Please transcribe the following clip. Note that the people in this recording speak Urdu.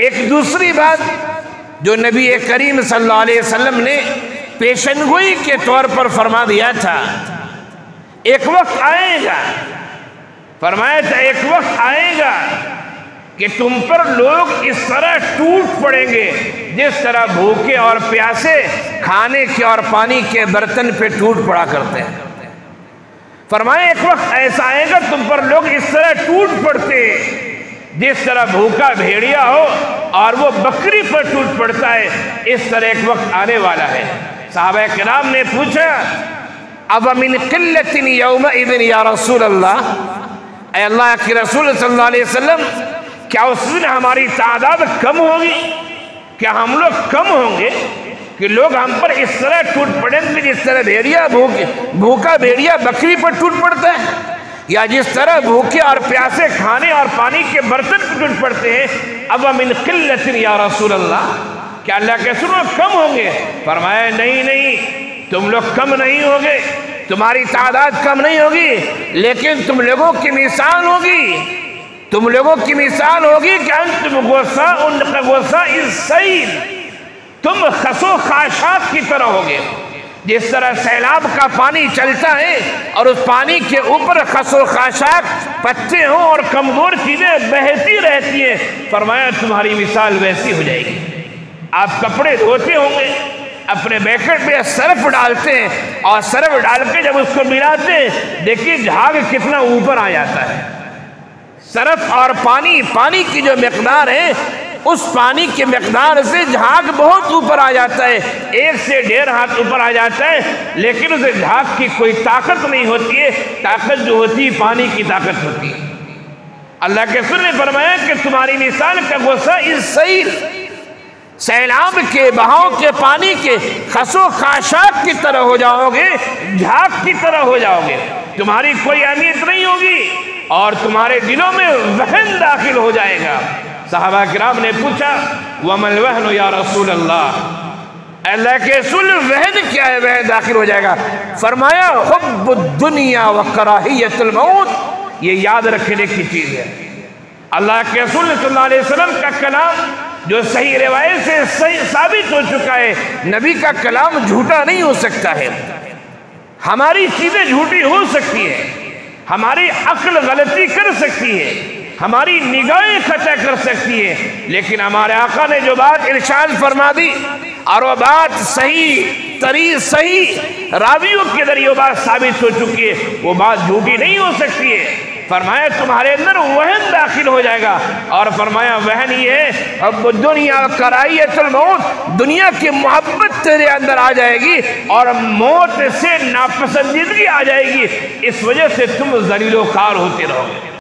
ایک دوسری بات جو نبی کریم صلی اللہ علیہ وسلم نے پیشنگوئی کے طور پر فرما دیا تھا، ایک وقت آئے گا، فرمایا تھا ایک وقت آئے گا کہ تم پر لوگ اس طرح ٹوٹ پڑیں گے جس طرح بھوکے اور پیاسے کھانے کے اور پانی کے برتن پہ ٹوٹ پڑا کرتے ہیں۔ فرمایا ایک وقت ایسا آئے گا تم پر لوگ اس طرح ٹوٹ پڑتے جس طرح بھوکا بھیڑیا ہو اور وہ بکری پر ٹوٹ پڑتا ہے، اس طرح ایک وقت آنے والا ہے۔ صحابہ کرام نے پوچھا اَوَمِنْ قِلَّةٍ يَوْمَئِذٍ یا رسول اللہ، اے اللہ کے رسول صلی اللہ علیہ وسلم، کیا اس دن ہماری تعداد کم ہوگی؟ کیا ہم لوگ کم ہوں گے کہ لوگ ہم پر اس طرح ٹوٹ پڑیں گے جس طرح بھوکا بھیڑیا بکری پر ٹوٹ پڑتا ہے، یا جس طرح بھوکے اور پیاسے کھانے اور پانی کے برتن پر ٹوٹ پڑتے ہیں؟ اَوَمِنْ قِلَّةٍ یا رسول اللہ، کیا اللہ کے رسول کم ہوں گے؟ فرمایا نہیں، تم لوگ کم نہیں ہوگے، تمہاری تعداد کم نہیں ہوگی، لیکن تم لوگوں کی مثال ہوگی، تم لوگوں کی مثال ہوگی کہ انتم غثاء السیل، تم خس و خاشاک کی طرح ہوگے۔ جس طرح سیلاب کا پانی چلتا ہے اور اس پانی کے اوپر خس و خاشاک پتے ہوں اور کمزور چیزیں بہتی رہتی ہیں، فرمایا تمہاری مثال ویسی ہو جائے گی۔ آپ کپڑے دھوتے ہوں گے، اپنے بیکٹ پہ سرف ڈالتے ہیں اور سرف ڈال کے جب اس کو ملاتے ہیں، دیکھیے جھاگ کتنا اوپر آ جاتا ہے۔ سرف اور پانی کی جو مقدار ہے، اس پانی کی مقدار سے جھاگ بہت اوپر آ جاتا ہے، 1 سے 1.5 ہاتھ اوپر آ جاتا ہے، لیکن اسے جھاگ کی کوئی طاقت نہیں ہوتی ہے، طاقت جو ہوتی ہے پانی کی طاقت ہوتی ہے۔ اللہ کے رسول نے فرمایا کہ تمہاری مثال کا غصہ السیل، سیلاب کے بہاؤ کے پانی کے خس و خاشاک کی طرح ہو جاؤ گے، جھاگ کی طرح ہو جاؤ گے، تمہاری کوئی اہمیت نہیں ہوگی اور تمہارے دلوں میں وہن داخل ہو جائے گا۔ صحابہ کرام نے پوچھا وَمَا الْوَهْنُ یا رسول اللہ، اللہ کے رسول وہن کیا ہے، وہن داخل ہو جائے گا؟ فرمایا حب الدنیا وکراہیت الموت، یہ یاد رکھنے کی چیز ہے۔ اللہ کے رسول صلی اللہ علیہ وسلم کا کلام جو صحیح روایت سے ثابت ہو چکا ہے، نبی کا کلام جھوٹا نہیں ہو سکتا ہے۔ ہماری چیزیں جھوٹی ہو سکتی ہیں، ہماری عقل غلطی کر سکتی ہے، ہماری نگاہیں خطا کر سکتی ہے، لیکن ہمارے آقا نے جو بات ارشاد فرما دی اور وہ بات صحیح راویوں کے ذریعے وہ بات ثابت ہو چکی ہے، وہ بات جھوٹی نہیں ہو سکتی ہے۔ فرمایا تمہارے اندر وہن داخل ہو جائے گا، اور فرمایا وہن یہ ہے حب الدنیا کراہیت الموت، دنیا کی محبت تیرے اندر آ جائے گی اور موت سے ناپسندیدگی آ جائے گی، اس وجہ سے تم ذلیل و خوار ہوتے رہو گے۔